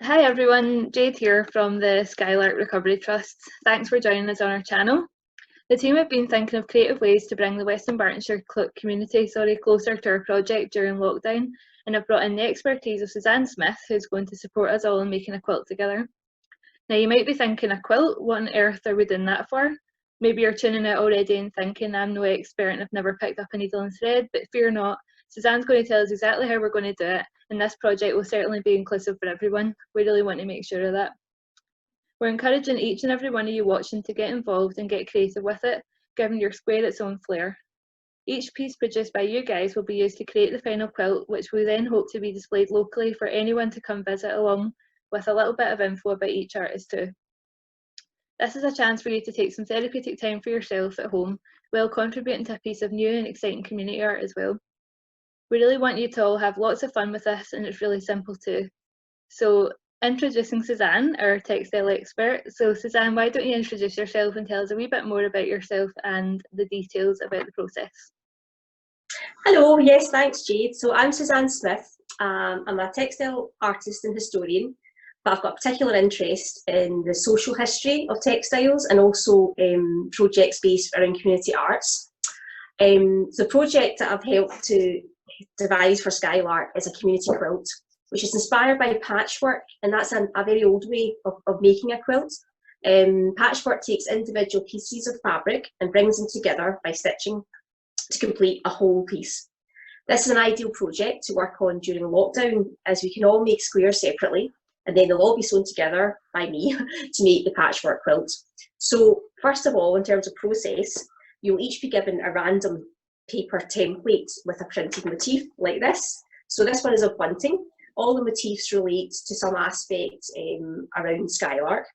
Hi everyone, Jade here from the Skylark Recovery Trust. Thanks for joining us on our channel. The team have been thinking of creative ways to bring the Western Bartonshire community closer to our project during lockdown, and have brought in the expertise of Suzanne Smith, who's going to support us all in making a quilt together. Now you might be thinking, a quilt? What on earth are we doing that for? Maybe you're tuning out already and thinking, I'm no expert and I've never picked up a needle and thread, but fear not, Suzanne's going to tell us exactly how we're going to do it, and this project will certainly be inclusive for everyone. We really want to make sure of that. We're encouraging each and every one of you watching to get involved and get creative with it, giving your square its own flair. Each piece produced by you guys will be used to create the final quilt, which we then hope to be displayed locally for anyone to come visit along, with a little bit of info about each artist too. This is a chance for you to take some therapeutic time for yourself at home, while contributing to a piece of new and exciting community art as well. We really want you to all have lots of fun with this, and it's really simple too. So, introducing Suzanne, our textile expert. So Suzanne, why don't you introduce yourself and tell us a wee bit more about yourself and the details about the process? Hello, yes, thanks Jade. So I'm Suzanne Smith. I'm a textile artist and historian, but I've got a particular interest in the social history of textiles and also projects based around community arts. The project that I've helped to devise for Skylark is a community quilt, which is inspired by patchwork, and that's a very old way of making a quilt. Patchwork takes individual pieces of fabric and brings them together by stitching to complete a whole piece. This is an ideal project to work on during lockdown, as we can all make squares separately, and then they'll all be sewn together by me to make the patchwork quilt. So first of all, in terms of process, you'll each be given a random paper template with a printed motif like this. So this one is of bunting. All the motifs relate to some aspect around Skylark,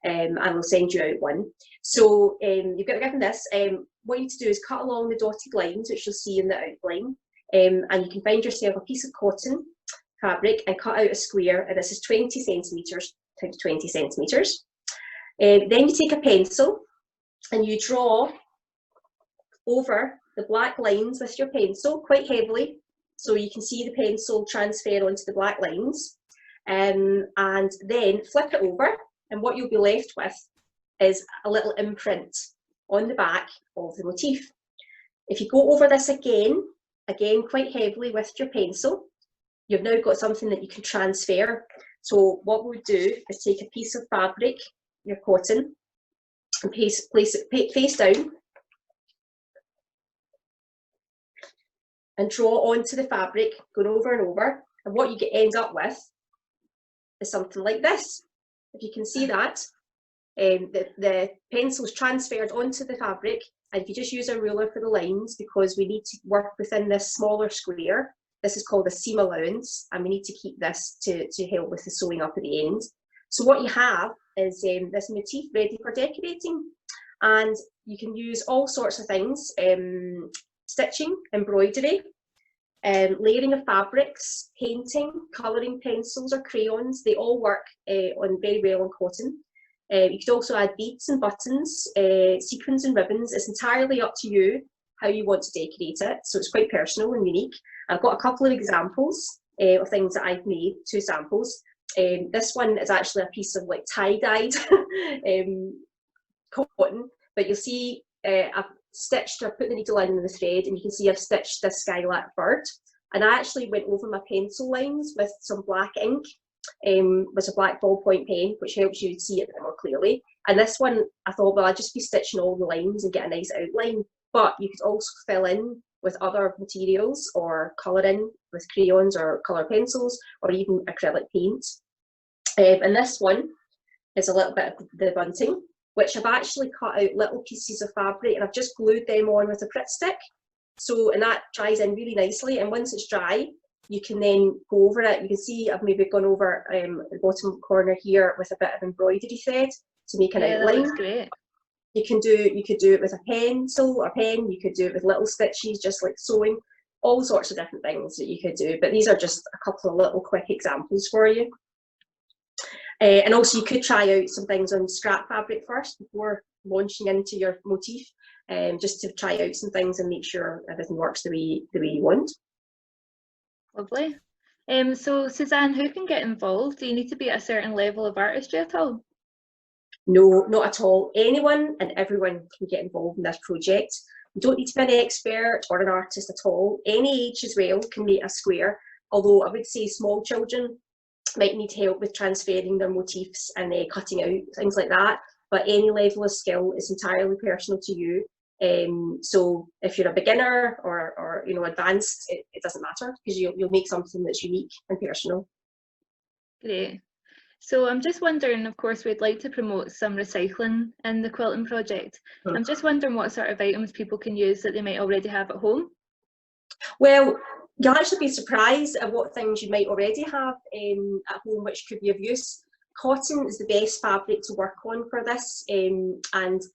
and we'll send you out one. So you've got given this. What you need to do is cut along the dotted lines, which you'll see in the outline, and you can find yourself a piece of cotton fabric and cut out a square, and this is 20 centimetres times 20 centimetres. Then you take a pencil and you draw over the black lines with your pencil quite heavily, so you can see the pencil transfer onto the black lines, and then flip it over, and what you'll be left with is a little imprint on the back of the motif. If you go over this again quite heavily with your pencil, you've now got something that you can transfer. So what we'll do is take a piece of fabric, your cotton, and place it face down, and draw onto the fabric, going over and over, and what you end up with is something like this. If you can see that, the pencil's transferred onto the fabric, and if you just use a ruler for the lines, because we need to work within this smaller square, this is called a seam allowance, and we need to keep this to help with the sewing up at the end. So what you have is this motif ready for decorating, and you can use all sorts of things, stitching, embroidery, layering of fabrics, painting, colouring pencils or crayons. They all work on very well on cotton. You could also add beads and buttons, sequins and ribbons. It's entirely up to you how you want to decorate it, so it's quite personal and unique. I've got a couple of examples of things that I've made, 2 samples. This one is actually a piece of like tie-dyed cotton, but you'll see I've put the needle in the thread, and you can see I've stitched this Skylark bird, and I actually went over my pencil lines with some black ink, with a black ballpoint pen, which helps you see it a bit more clearly. And this one, I thought, well, I'd just be stitching all the lines and get a nice outline, but you could also fill in with other materials or colour in with crayons or colour pencils or even acrylic paint. And this one is a little bit of the bunting, which I've actually cut out little pieces of fabric and I've just glued them on with a Pritt stick. So, and that dries in really nicely, and once it's dry, you can then go over it. You can see I've maybe gone over the bottom corner here with a bit of embroidery thread to make an outline. That looks great. You could do it with a pencil or pen. You could do it with little stitches, just like sewing. All sorts of different things that you could do. But these are just a couple of little quick examples for you. And also, you could try out some things on scrap fabric first before launching into your motif, just to try out some things and make sure everything works the way you want. Lovely. So Suzanne, who can get involved? Do you need to be at a certain level of artistry at all? No, not at all. Anyone and everyone can get involved in this project. You don't need to be an expert or an artist at all. Any age as well can make a square, although I would say small children might need help with transferring their motifs and cutting out, things like that. But any level of skill is entirely personal to you. So if you're a beginner or advanced, it doesn't matter, because you'll make something that's unique and personal. Great. So I'm just wondering, of course, we'd like to promote some recycling in the quilting project. I'm just wondering what sort of items people can use that they might already have at home. Well, you'll actually be surprised at what things you might already have at home which could be of use. Cotton is the best fabric to work on for this, and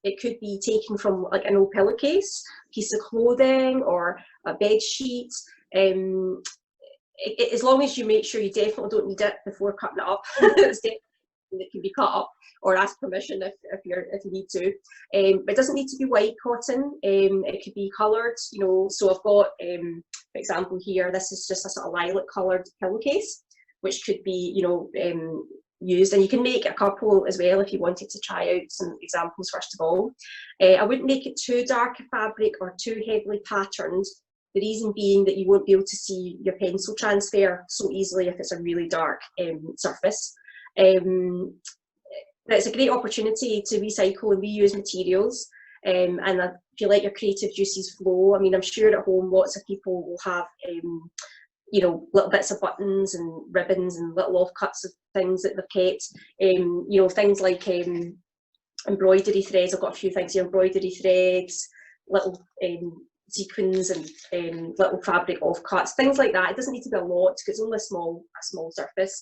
it could be taken from like an old pillowcase, piece of clothing, or a bed sheet. As long as you make sure you definitely don't need it before cutting it up. It's definitely that can be cut up, or ask permission if you need to. But it doesn't need to be white cotton. It could be coloured, so I've got, for example here, this is just a sort of lilac coloured pillowcase, which could be, used, and you can make a couple as well if you wanted to try out some examples first of all. I wouldn't make it too dark a fabric or too heavily patterned. The reason being that you won't be able to see your pencil transfer so easily if it's a really dark surface. It's a great opportunity to recycle and reuse materials, and if you let your creative juices flow, I mean, I'm sure at home lots of people will have little bits of buttons and ribbons and little offcuts of things that they've kept, things like embroidery threads. I've got a few things here: embroidery threads, little sequins, and little fabric offcuts, things like that. It doesn't need to be a lot because it's only a small surface.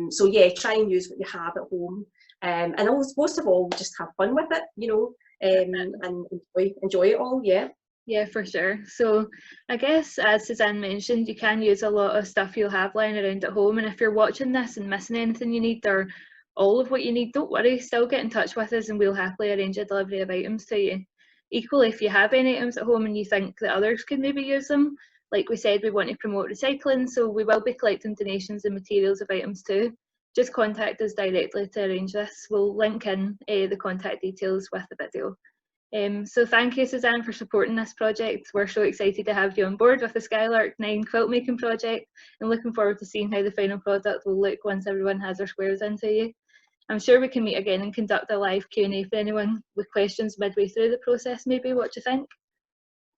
So yeah, try and use what you have at home, and most of all, just have fun with it, and enjoy it all. Yeah, for sure. So I guess, as Suzanne mentioned, you can use a lot of stuff you'll have lying around at home, and if you're watching this and missing anything you need, or all of what you need, don't worry, still get in touch with us and we'll happily arrange a delivery of items to you. Equally, if you have any items at home and you think that others could maybe use them, like we said, we want to promote recycling, so we will be collecting donations and materials of items too. Just contact us directly to arrange this. We'll link in the contact details with the video. So thank you, Suzanne, for supporting this project. We're so excited to have you on board with the Skylark 9 quilt making project, and looking forward to seeing how the final product will look once everyone has their squares into you. I'm sure we can meet again and conduct a live Q&A for anyone with questions midway through the process maybe. What do you think?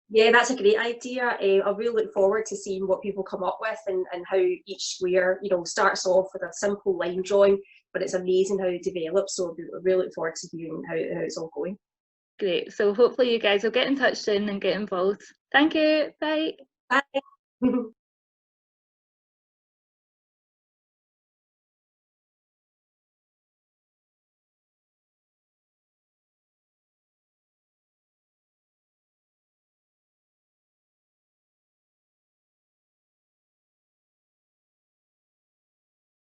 Yeah, that's a great idea. I really look forward to seeing what people come up with, and how each square, starts off with a simple line drawing, but it's amazing how it develops. So I really look forward to hearing how it's all going. Great. So hopefully you guys will get in touch soon and get involved. Thank you. Bye. Bye.